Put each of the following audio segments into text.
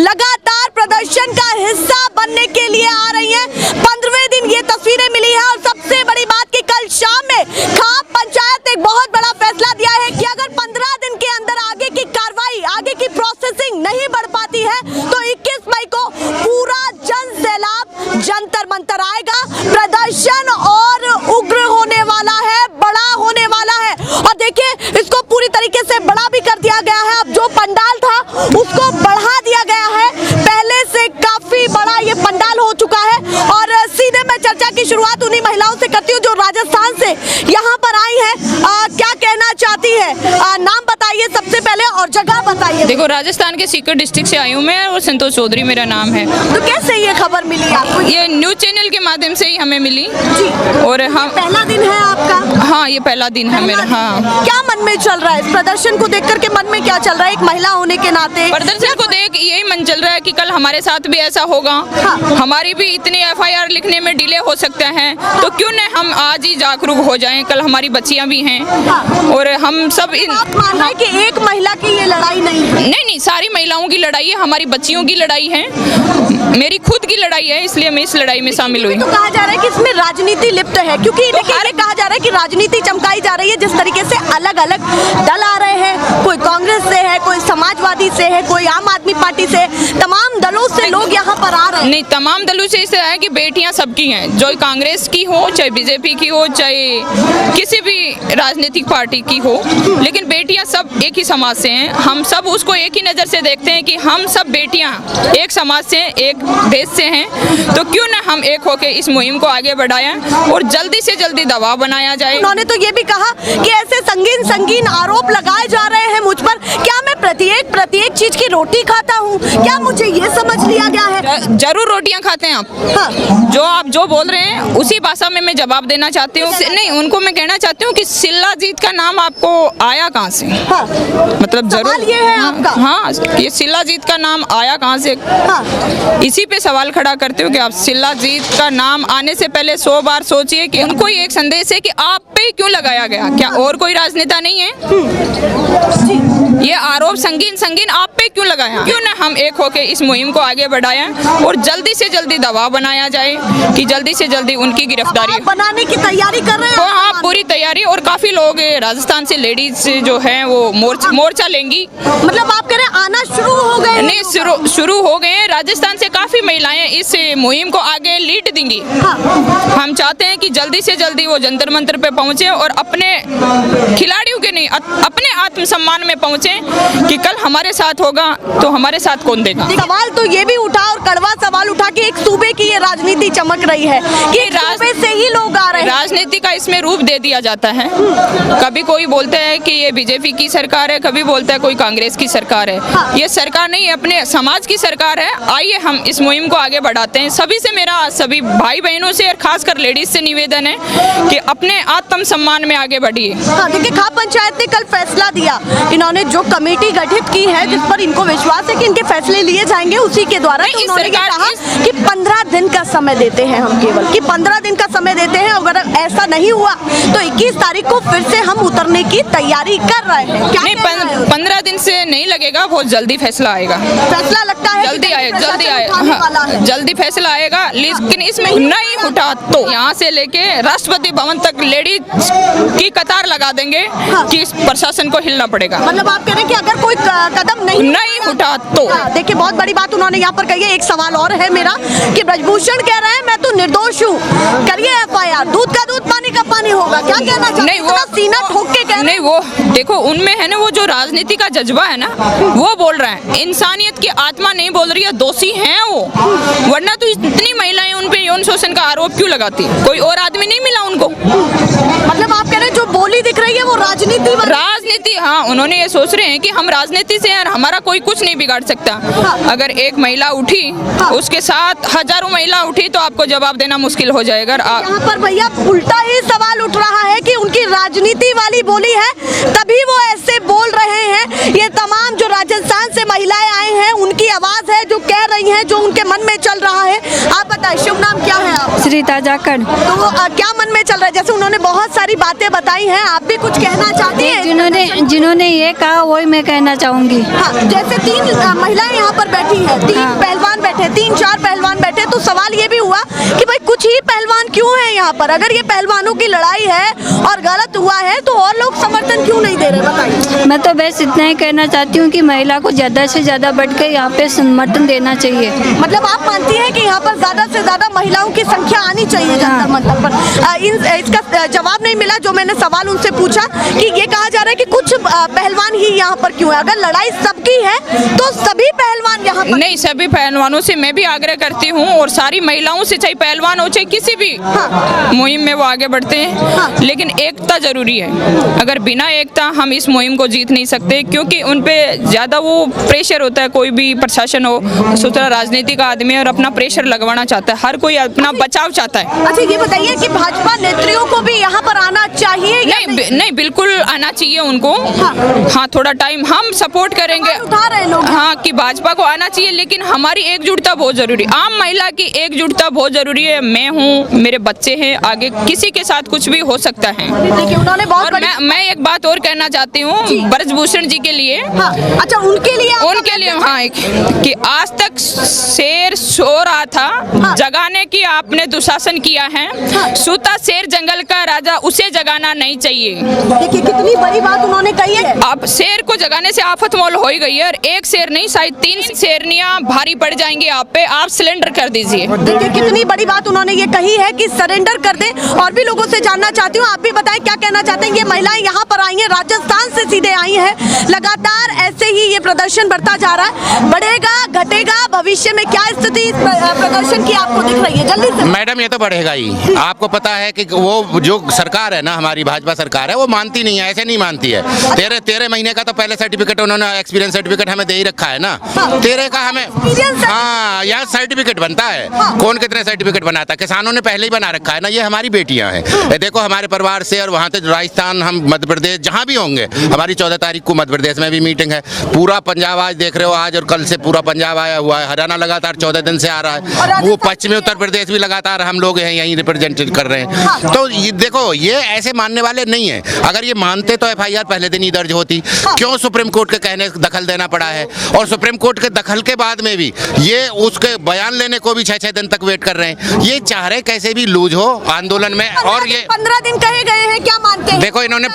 लगातार प्रदर्शन का हिस्सा बनने के लिए आ रही हैं। 15वें दिन ये तस्वीरें मिली है और सबसे बड़ी बात कि कल शाम में खाप पंचायत एक बहुत बड़ा फैसला दिया है कि अगर 15 दिन के अंदर आगे की कार्रवाई, आगे की प्रोसेसिंग नहीं बढ़ पाती है तो 21 मई को पूरा जन सैलाब जंतर मंतर आएगा। प्रदर्शन और उग्र होने वाला है, बड़ा होने वाला है। और देखिए इसको पूरी तरीके से बड़ा भी कर दिया गया है। अब जो पंडाल था उसको बढ़ा दिया गया है, पहले से काफी बड़ा ये पंडाल हो चुका है। और सीधे मैं चर्चा की शुरुआत उन्हीं महिलाओं से करती हूँ जो राजस्थान से यहाँ पर आई है। क्या कहना चाहती है? नाम बताइए सबसे पहले और जगह बताइए। देखो, राजस्थान के सीकर डिस्ट्रिक्ट से आई हूँ मैं और संतोष चौधरी मेरा नाम है। तो कैसे ये खबर मिली आपको? ये न्यूज चैनल के माध्यम से ही हमें मिली जी। और हम पहला दिन है आपका? हाँ, ये पहला दिन है मेरा। हाँ, क्या मन में चल रहा है? इस प्रदर्शन को देख करके मन में क्या चल रहा है एक महिला होने के नाते? प्रदर्शन को देख यही मन चल रहा है कि कल हमारे साथ भी ऐसा होगा। हाँ। हमारी भी इतनी FIR लिखने में डिले हो सकता है, तो क्यों न हम आज ही जागरूक हो जाएं। कल हमारी बच्चियां भी हैं और हम सब आप मान रहे हैं कि एक महिला की ये लड़ाई नहीं है? नहीं, सारी महिलाओं की लड़ाई है, हमारी बच्चियों की लड़ाई है, मेरी खुद की लड़ाई है, इसलिए मैं इस लड़ाई में शामिल हुई। तो कहा जा रहा है कि इसमें राजनीति लिप्त है, क्योंकि कहा जा रहा है कि राजनीति चमकाई जा रही है। जिस तरीके से अलग अलग दल आ रहे हैं, कोई कांग्रेस से है, कोई समाजवादी से है, कोई आम आदमी पार्टी से, तमाम दलों से लोग यहाँ पर आ रहे हैं। नहीं, तमाम दलों से इससे है कि बेटियां सबकी हैं, जो कांग्रेस की हो, चाहे बीजेपी की हो, चाहे किसी भी राजनीतिक पार्टी की हो, लेकिन बेटियां सब एक ही समाज से हैं। हम सब उसको एक ही नज़र से देखते हैं कि हम सब बेटियां एक समाज से, एक देश से हैं, तो क्यों ना हम एक होकर इस मुहिम को आगे बढ़ाएं और जल्दी से जल्दी दबाव बनाया जाए। उन्होंने तो ये भी कहा कि ऐसे संगीन संगीन आरोप लगाए जा रहे हैं मुझ पर, क्या मैं प्रत्येक चीज की रोटी खाता हूँ? क्या मुझे ये समझ लिया गया है? जरूर रोटियां खाते हैं आप। हाँ। जो आप जो बोल रहे हैं उसी भाषा में मैं जवाब देना चाहती हूँ। नहीं, उनको मैं कहना चाहती हूँ कि शिलाजीत का नाम आपको आया कहाँ से? हाँ। मतलब जरूर ये है आपका? हाँ, ये शिलाजीत का नाम आया कहाँ से? हाँ। इसी पे सवाल खड़ा करते हो कि आप शिलाजीत का नाम आने से पहले 100 बार सोचिए कि उनको ये एक संदेश है कि आप पे क्यों लगाया गया, क्या और कोई राजनेता नहीं है? ये आरोप संगीन आप पे क्यों लगाया? क्यों ना हम एक होकर इस मुहिम को आगे बढ़ाएं और जल्दी से जल्दी दबाव बनाया जाए कि जल्दी से जल्दी उनकी गिरफ्तारी बनाने की तैयारी कर रहे हैं? हाँ, पूरी तैयारी। और काफी लोग राजस्थान से लेडीज जो हैं वो मोर्चा लेंगी। मतलब आप कह रहे हैं आना शुरू हो गए? नहीं, शुरू हो गए हैं। राजस्थान से काफी महिलाएं इस मुहिम को आगे लीड देंगी। हाँ। हम चाहते हैं कि जल्दी से जल्दी वो जंतर मंतर पे पहुंचे और अपने खिलाड़ियों के नहीं, अपने आत्मसम्मान में पहुंचे कि कल हमारे साथ होगा तो हमारे साथ कौन देगा। सवाल तो ये भी उठा और कड़वा सवाल उठा कि एक सूबे की ये राजनीति चमक रही है कि सूबे से ही लोग आ रहे हैं। राजनीति का इसमें रूप दे दिया जाता है। कभी कोई बोलता है कि ये बीजेपी की सरकार है, कभी बोलता है कोई कांग्रेस की सरकार है। हाँ। ये सरकार नहीं है, अपने समाज की सरकार है। आइए हम इस मुहिम को आगे बढ़ाते हैं। सभी से मेरा, सभी भाई बहनों से और खासकर लेडीज से निवेदन है कि अपने आत्म सम्मान में आगे बढ़िए। हाँ, देखिए खाप पंचायत ने कल फैसला दिया, इन्होंने जो कमेटी गठित की है जिस पर इनको विश्वास है कि इनके फैसले लिए जाएंगे उसी के द्वारा, तो उन्होंने ये कहा कि 15 दिन का समय देते हैं हम, केवल कि 15 दिन का समय देते हैं। अगर ऐसा नहीं हुआ तो 21 तारीख को फिर से हम उतरने की तैयारी कर रहे हैं। क्या नहीं, 15 दिन से नहीं लगेगा, बहुत जल्दी फैसला आएगा। फैसला लगता है जल्दी जल्दी फैसला आएगा। लेकिन इसमें नहीं उठा तो यहाँ से लेके राष्ट्रपति भवन तक लेडीज की कतार लगा देंगे। हाँ। कि इस प्रशासन को हिलना पड़ेगा। मतलब आप कह रहे हैं कि अगर कोई कदम नहीं उठा तो। देखिए बहुत बड़ी बात उन्होंने यहाँ पर कही है। एक सवाल और है मेरा कि ब्रजभूषण कह रहे हैं मैं तो निर्दोष हूँ, करिए FIR, दूध का दूध पानी का पानी होगा। क्या कहना चाहते हैं? नहीं, वो सीना ठोक के कह रहे हैं। नहीं, वो देखो उनमें है ना, वो जो राजनीति का जज्बा है ना, वो बोल रहा है। इंसानियत की आत्मा नहीं बोल रही है। दोषी हैं वो, वरना तो इतनी महिलाएं उन पे यौन शोषण का आरोप क्यों लगाती? कोई और आदमी नहीं मिला उनको। मतलब आप कह रहे हैं जो बोली दिख रही है वो राजनीति। हाँ, उन्होंने ये सोच रहे हैं कि हम राजनीति से यार हमारा कोई कुछ नहीं बिगाड़ सकता। हाँ। अगर एक महिला उठी, हाँ। उसके साथ हजारों महिला उठी तो आपको जवाब देना मुश्किल हो जाएगा। यहाँ पर भैया उल्टा ही सवाल उठ रहा है कि उनकी राजनीति वाली बोली है तभी वो ऐसे बोल रहे हैं। ये तमाम जो राजस्थान से महिलाएं आए हैं उनकी आवाज है जो कह रही हैं, जो उनके मन में चल रहा है। आप बताइए, शुभ नाम क्या है आप? श्रीता जाखड़। तो क्या मन में चल रहा है? जैसे उन्होंने बहुत सारी बातें बताई हैं, आप भी कुछ कुछ कहना चाहती हैं? जिन्होंने ये कहा वही मैं कहना चाहूंगी। हाँ, जैसे 3 महिलाएं यहाँ पर बैठी हैं, 3 पहलवान बैठे, 3-4 पहलवान बैठे, तो सवाल ये भी हुआ कि भाई कुछ ही पहलवान क्यों हैं यहाँ पर? अगर ये पहलवानों की लड़ाई है और गलत हुआ है तो और लोग समर्थन क्यों नहीं दे रहे, बताइए। मैं तो बस इतना ही कहना चाहती हूँ कि महिला को ज्यादा से ज्यादा बढ़ के यहाँ पे समर्थन देना चाहिए। मतलब आप मानती हैं कि यहाँ पर ज्यादा से ज्यादा महिलाओं की संख्या आनी चाहिए जंतर मंतर पर? इसका जवाब नहीं मिला जो मैंने सवाल उनसे पूछा कि ये कहा जा रहा है कि कुछ पहलवान ही यहाँ पर क्यों है? अगर लड़ाई सबकी है तो सभी पहलवान यहाँ पर नहीं, सभी पहलवानों से मैं भी आग्रह करती हूँ और सारी महिलाओं से, चाहे पहलवान हो चाहे किसी भी मुहिम में वो आगे बढ़ते हैं, लेकिन एकता जरूरी है। अगर बिना एकता हम इस मुहिम को जीत नहीं सकते, क्योंकि उन पे ज्यादा वो प्रेशर होता है। कोई भी प्रशासन हो, सोचा राजनीतिक आदमी और अपना प्रेशर लगवाना चाहता है, हर कोई अपना बचाव चाहता है। अच्छा, ये बताइए कि भाजपा नेत्रियों को भी यहाँ पर आना चाहिए या नहीं, बिल्कुल आना चाहिए उनको। हाँ, थोड़ा टाइम हम सपोर्ट करेंगे, उठा रहे लोग। हाँ, कि भाजपा को आना चाहिए, लेकिन हमारी एकजुटता बहुत जरूरी, आम महिला की एकजुटता बहुत जरूरी है। मैं हूँ, मेरे बच्चे हैं, आगे किसी के साथ कुछ भी हो सकता है। देखिए, उन्होंने बहुत और मैं एक बात और कहना चाहती हूँ ब्रजभूषण जी के लिए। अच्छा, उनके लिए हाँ, कि आज तक शेर सो रहा था, जगाने की आपने दुशासन किया है। सूता शेर जंगल का राजा, उसे जगाना नहीं चाहिए। देखिए कितनी बड़ी बात उन्होंने कही है। अब शेर को जगाने से आफत मोल हो ही गई है, और एक शेर नहीं, शायद 3 शेरनियां भारी पड़ जाएंगी आप पे, आप सिलेंडर कर दीजिए। देखिए कितनी बड़ी बात उन्होंने ये कही है कि सरेंडर कर दें। और भी लोगों से जानना चाहती हूँ, आप भी बताएं क्या कहना चाहते हैं। ये महिलाएं यहाँ पर आई हैं, राजस्थान से सीधे आई हैं, लगातार ऐसे ही ये प्रदर्शन बढ़ता जा रहा है। बढ़ेगा, घटेगा, भविष्य में क्या स्थिति प्रदर्शन की आपको दिख रही है? जल्दी से मैडम, ये तो बढ़ेगा ही। आपको पता है कि वो जो सरकार है ना, हमारी भाजपा सरकार है, वो मानती नहीं है, ऐसे नहीं मानती है। 13 महीने का तो पहले सर्टिफिकेट उन्होंने, एक्सपीरियंस सर्टिफिकेट हमें दे ही रखा है ना। 13 का हमें, हाँ, यहाँ सर्टिफिकेट बनता है। कौन कितने सर्टिफिकेट बनाता है? किसानों ने पहले ही बना रखा है ना। ये हमारी बेटियां हैं। देखो, हमारे परिवार से और वहाँ से राजस्थान, हम मध्य प्रदेश, जहाँ भी होंगे, हमारी 14 तारीख को मध्य प्रदेश में भी मीटिंग है। पूरा पंजाब आज देख रहे हो, आज और कल से पूरा पंजाब आया हुआ है। हरियाणा लगातार 14 दिन से आ रहा है। वो पश्चिमी उत्तर प्रदेश भी लगातार हम लोग हैं यहीं रिप्रेजेंट कर रहे हैं। तो ये देखो, ये ऐसे मानने वाले नहीं है। अगर ये मानते तो FIR पहले दिन ही दर्ज होती। क्यों सुप्रीम कोर्ट के कहने दखल देना पड़ा है? और सुप्रीम कोर्ट के दखल के बाद में भी ये उसके बयान लेने को भी 6-6 दिन तक वेट कर रहे हैं। ये चाह रहे कैसे भी लूज हो आंदोलन में। और ये 15 दिन कहे गए हैं, क्या मानते हैं? देखो, इन्होंने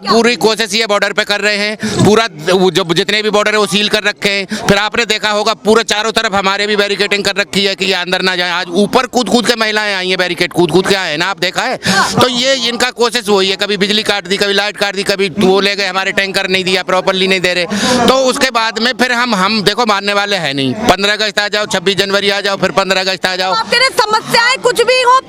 पूरी कोशिश ये बॉर्डर पे कर रहे हैं। पूरा जो जितने भी बॉर्डर है वो सील कर रखे हैं। फिर आपने देखा होगा पूरे चारों तरफ हमारे भी बैरिकेडिंग कर रखी है कि ये अंदर ना जाए। आज ऊपर कूद के महिलाएं आई हैं, बैरिकेड कूद के आए हैं ना, आप देखा है। तो ये इनका कोशिश वही है, कभी बिजली काट दी, कभी लाइट काट दी, कभी वो ले गए, हमारे टैंकर नहीं दिया, प्रॉपरली नहीं दे रहे। तो उसके बाद में फिर हम देखो मानने वाले हैं नहीं। 15 अगस्त आ जाओ, 26 जनवरी आ जाओ, फिर 15 अगस्त आ जाओ। समस्याएं कुछ भी हो,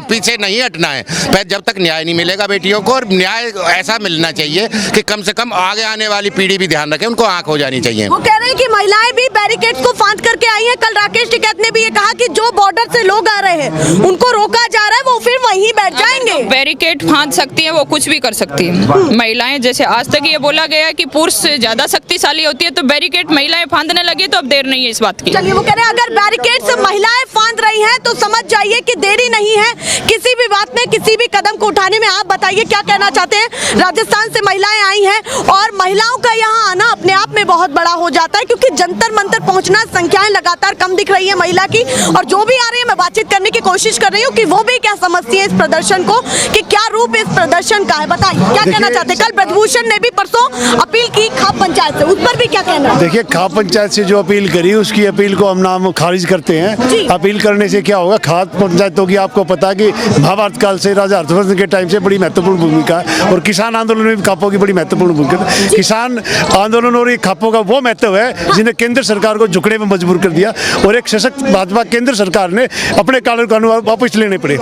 पीछे नहीं हटना है। फिर जब तक न्याय नहीं मिलेगा बेटियों को, और न्याय ऐसा मिलना चाहिए कि कम से कम आगे आने वाली पीढ़ी भी ध्यान रखे, उनको आंख हो जानी चाहिए। वो कह रहे हैं कि महिलाएं भी बैरिकेड्स को फांद करके आई हैं। कल राकेश टिकैत ने भी ये कहा कि जो बॉर्डर से लोग आ रहे हैं उनको रोका जा रहा है, वो फिर वहीं बैठ जाएंगे। बैरिकेड फांद सकती है, वो कुछ भी कर सकती है। महिलाएं, जैसे आज तक ये बोला गया कि पुरुष से ज्यादा शक्तिशाली होती है, तो बैरिकेड महिलाएं फांदने लगी तो अब देर नहीं है इस बात की। चलिए, वो कह रहे हैं अगर बैरिकेड से महिलाएं फांद रही हैं तो समझ जाइए कि देरी नहीं है किसी भी बात में, किसी भी कदम को उठाने में। आप बताइए क्या कहना चाहते हैं। राजस्थान से महिलाएं आई हैं और महिलाओं का यहाँ आना अपने आप में बहुत बड़ा हो जाता है, क्योंकि जंतर मंतर पहुंचना, संख्याएं लगातार कम दिख रही है महिला की। और जो भी आ रही है, मैं बातचीत करने की कोशिश कर रही हूँ कि वो भी क्या समझती है इस प्रदर्शन को, कि क्या रूप इस प्रदर्शन का है। बताइए क्या कहना चाहते हैं। कल ब्रजभूषण ने भी परसों अपील की खाप पंचायत से, उस पर भी क्या कहना है? देखिए, खाप पंचायत से जो अपील करी, उसकी अपील को हम नाम खारिज करते हैं। अपील करने से क्या होगा? खाप पंचायतों की आपको पता है कि महाभारत काल से राजा हर्षवर्धन के टाइम से बड़ी महत्वपूर्ण भूमिका है, और किसान आंदोलन में भी खापों की बड़ी महत्वपूर्ण भूमिका है। किसान आंदोलन और ये खापों का वो महत्व है जिन्हें केंद्र सरकार को झुकने में मजबूर कर दिया, और एक सशक्त भाजपा केंद्र सरकार ने अपने कानून वापस लेने पड़े।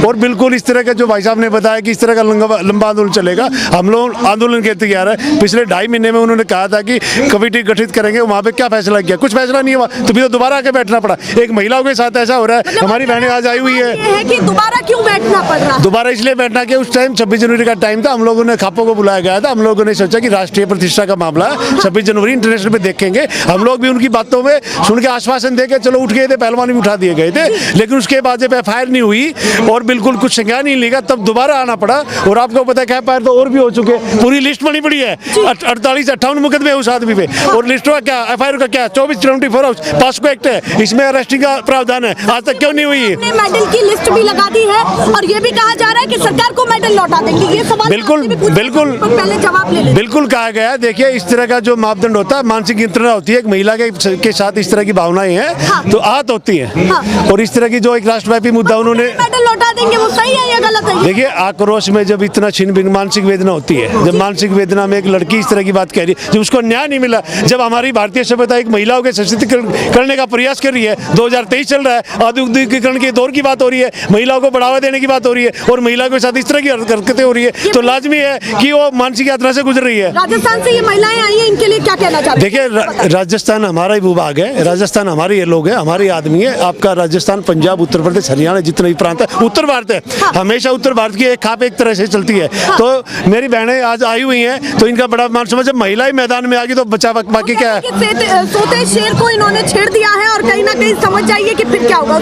और बिल्कुल इस तरह का जो भाई साहब ने बताया कि इस तरह का लंबा आंदोलन चलेगा, हम लोग आंदोलन के तैयार है। पिछले 2.5 महीने में उन्होंने कहा था कि कमेटी गठित करेंगे, वहाँ पे क्या फैसला किया? कुछ फैसला नहीं हुआ, तो फिर तो दोबारा आके बैठना पड़ा। एक महिलाओं के साथ ऐसा हो रहा है। हमारी बहनें आज आई हुई है कि दोबारा क्यों बैठना पड़ रहा है? दोबारा इसलिए बैठना कि उस टाइम 26 जनवरी का टाइम था, हम लोगों ने खापों को बुलाया गया था। हम लोगों ने सोचा कि राष्ट्रीय प्रतिष्ठा का मामला है, 26 जनवरी इंटरनेशनल पे देखेंगे। हम लोग भी उनकी बातों में सुन के आश्वासन दे के चलो उठ गए थे, पहलवान भी उठा दिए गए थे। लेकिन उसके बाद जब FIR नहीं हुई और बिल्कुल कुछ संज्ञान नहीं लिया, तब दोबारा आना पड़ा। और आपको पता है FIR तो और भी हो चुके, पूरी लिस्ट बनी पड़ी है, 48-58 मुकदमे उस आदमी पे। और लिस्ट का क्या, FIR का क्या, 24-24 पास्को एक्ट है, इसमें अरेस्टिंग का प्रावधान है। आज तक क्यों नहीं हुई? मेडल की लिस्ट भी लगा दी है और ये भी कहा जा रहा है कि सरकार को मेडल लौटा देंगे। ये सवाल बिल्कुल पहले जवाब ले लें। बिल्कुल कहा गया है। देखिए, इस तरह का जो मापदंड होता है, मानसिक यंत्रणा होती है। एक महिला के साथ इस तरह की भावनाएं हैं तो आहत होती हैं। और इस तरह की जो एक राष्ट्रव्यापी मुद्दा उन्होंने मेडल लौटा देंगे, वो सही है या गलत है? देखिए, आक्रोश में जब इतना छिन मानसिक वेदना होती है, जब मानसिक वेदना में एक लड़की इस तरह की बात कह रही है, जब उसको न्याय नहीं मिला, जब हमारी भारतीय सभ्यता एक महिलाओं के सशक्तिकरण करने का प्रयास कर रही है, 2023 चल रहा है, औद्योगिकीकरण के दौर की बात हो रही है, महिलाओं को बढ़ावा देने की बात हो रही है, और महिलाओं के साथ इस तरह की हरकतें हो रही है, तो लाजमी है कि वो मानसिक यात्रा से गुजर रही है। राजस्थान से ये महिलाएं आई हैं, इनके लिए क्या कहना चाहते हैं? देखिए, राजस्थान हमारा ही भूभाग है, राजस्थान हमारे ये लोग हैं, हमारे आदमी है। आपका राजस्थान, पंजाब, उत्तर प्रदेश, हरियाणा, जितने भी प्रांत है, उत्तर भारत है, हमेशा उत्तर भारत की एक खाप एक तरह से चलती है। तो मेरी बहनें आज आई हुई हैं तो इनका बड़ा मान समझ, जब महिलाएं मैदान में आ गई तो बचा बाकी क्या है? सोते शेर को इन्होंने छेड़ दिया है और कहीं ना कहीं समझ जाइए कि फिर क्या होगा।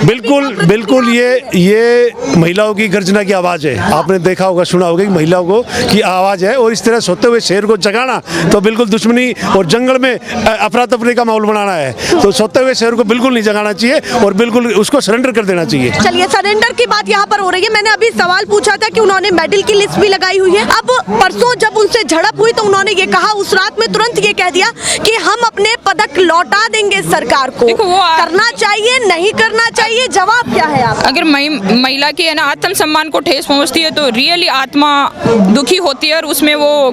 बिल्कुल ये महिलाओं की गर्जना की आवाज है। आपने देखा होगा, सुना होगा कि महिलाओं को की आवाज है, और इस तरह सोते हुए शेर को जगाना तो बिल्कुल दुश्मनी और जंगल में अफरा तफरी का माहौल बनाना है। तो सोते हुए शेर को बिल्कुल नहीं जगाना चाहिए और बिल्कुल उसको सरेंडर कर देना चाहिए। चलिए, सरेंडर की बात यहाँ पर हो रही है। मैंने अभी सवाल पूछा था कि उन्होंने मेडल की लिस्ट भी लगाई हुई है। अब परसों जब उनसे झड़प हुई तो उन्होंने ये कहा, उस रात में तुरंत ये कह दिया कि हम अपने पदक लौटा देंगे सरकार को। देखो, वो करना चाहिए, नहीं करना चाहिए, जवाब क्या है आप? अगर महिला की है ना आत्मसम्मान को ठेस पहुंचती है तो रियली आत्मा दुखी होती है, और उसमें वो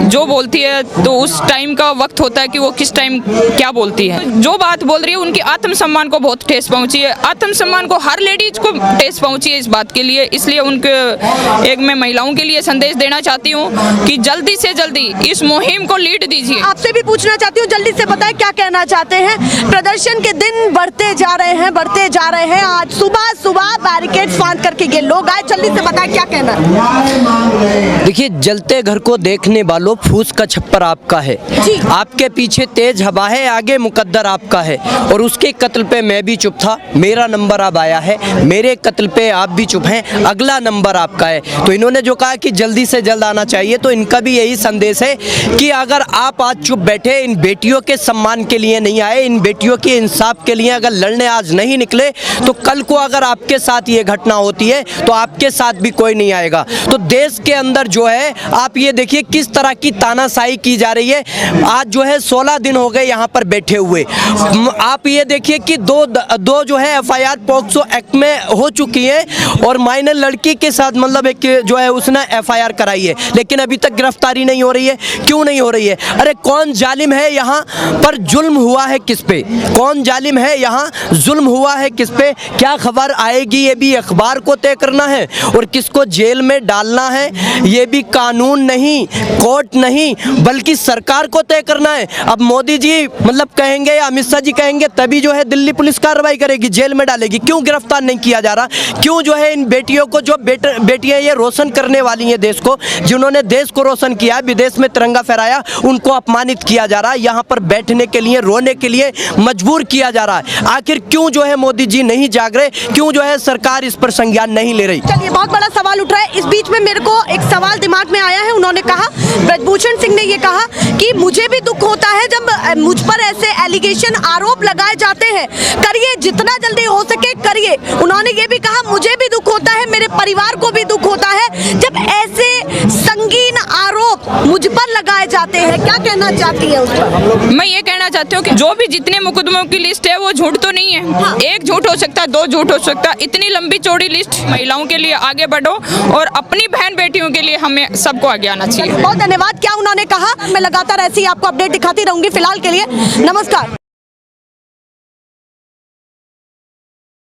जो बोलती है तो उस टाइम का वक्त होता है कि वो किस टाइम क्या बोलती है। जो बात बोल रही है उनकी आत्मसम्मान को बहुत ठेस पहुंची है, आत्मसम्मान को हर लेडीज को ठेस पहुंची है इस बात के लिए। इसलिए उनके एक मैं महिलाओं के लिए संदेश देना चाहती हूँ कि जल्दी से जल्दी इस मुहिम को लीड दीजिए। आपसे भी पूछना चाहती हूँ, जल्दी से बताएं क्या कहना चाहते हैं। प्रदर्शन के दिन बढ़ते जा रहे हैं। आज सुबह बैरिकेड फांद करके ये लोग आए, जल्दी से बताएं क्या कहना है। देखिए, जलते घर को देखने वालों, फूस का छप्पर आपका है, आपके पीछे तेज हवा है, आगे मुकद्दर आपका है। और उसके कत्ल पे मैं भी चुप था, मेरा नंबर अब आया है, मेरे कत्ल पे आप भी चुप हैं, अगला नंबर आपका है। तो इन्होंने जो कहा कि जल्दी से जल्द आना चाहिए, तो इनका भी यही संदेश है कि अगर आप आज चुप बैठे, इन बेटियों के सम्मान के लिए नहीं आए, इन बेटियों के इंसाफ के लिए अगर लड़ने आज नहीं निकले, तो कल को अगर आपके साथ ये घटना होती है तो आपके साथ भी कोई नहीं आएगा। तो देश के अंदर जो है, आप ये देखिए किस तरह की तानाशाही की जा रही है। आज जो है 16 दिन हो गए यहाँ पर बैठे हुए। आप ये देखिए कि दो जो है FIR पॉक्सो एक्ट में हो चुकी है, और माइनर लड़की के साथ मतलब एक जो है उसने FIR कराई है, लेकिन अभी तक गिरफ्तारी नहीं हो रही है। क्यों नहीं हो रही है? अरे कौन जालिम है यहाँ पर? जुल्म हुआ है किस पे? कौन जालिम है यहाँ? जुल्म हुआ है किस पे? क्या खबर आएगी ये भी अखबार को तय करना है, और किसको जेल में डालना है ये भी कानून नहीं, कोर्ट नहीं, बल्कि सरकार को तय करना है। अब मोदी जी मतलब कहेंगे या अमित शाह जी कहेंगे तभी जो है दिल्ली पुलिस कार्रवाई करेगी, जेल में डालेगी। क्यों गिरफ्तार नहीं किया जा रहा? क्यों जो है इन बेटियों को, जो बेटियां ये रोशन करने वाली हैं देश को, जिन्होंने देश को रोशन किया, विदेश में तिरंगा फहराया, उनको अपमानित किया जा रहा है, यहाँ पर बैठने के लिए, रोने के लिए मजबूर किया जा रहा है। आखिर क्यों जो है मोदी जी नहीं जाग रहे? क्यों जो है सरकार इस पर संज्ञान नहीं ले रही? चलिए, बहुत बड़ा सवाल उठ रहा है। इस बीच में मेरे को एक सवाल दिमाग में आया है। उन्होंने कहा, ब्रजभूषण सिंह ने ये कहा कि मुझे भी दुख होता है जब मुझ पर ऐसे एलिगेशन, आरोप लगाए जाते हैं, करिए जितना जल्दी हो सके करिए। उन्होंने ये भी कहा, मुझे भी दुख होता है, मेरे परिवार को भी दुख होता है जब ऐसे संगीन आरोप मुझ पर लगाए जाते हैं। क्या कहना चाहती है उस पर? मैं ये कहना चाहती हूँ कि जो भी जितने मुकदमों की लिस्ट है वो झूठ तो नहीं है। हाँ। एक झूठ हो सकता है, दो झूठ हो सकता है, इतनी लंबी चौड़ी लिस्ट। महिलाओं के लिए आगे बढ़ो और अपनी बहन बेटियों के लिए हमें सबको आगे आना चाहिए। बहुत धन्यवाद। क्या उन्होंने कहा, मैं लगातार ऐसी आपको अपडेट दिखाती रहूंगी। फिलहाल के लिए नमस्कार।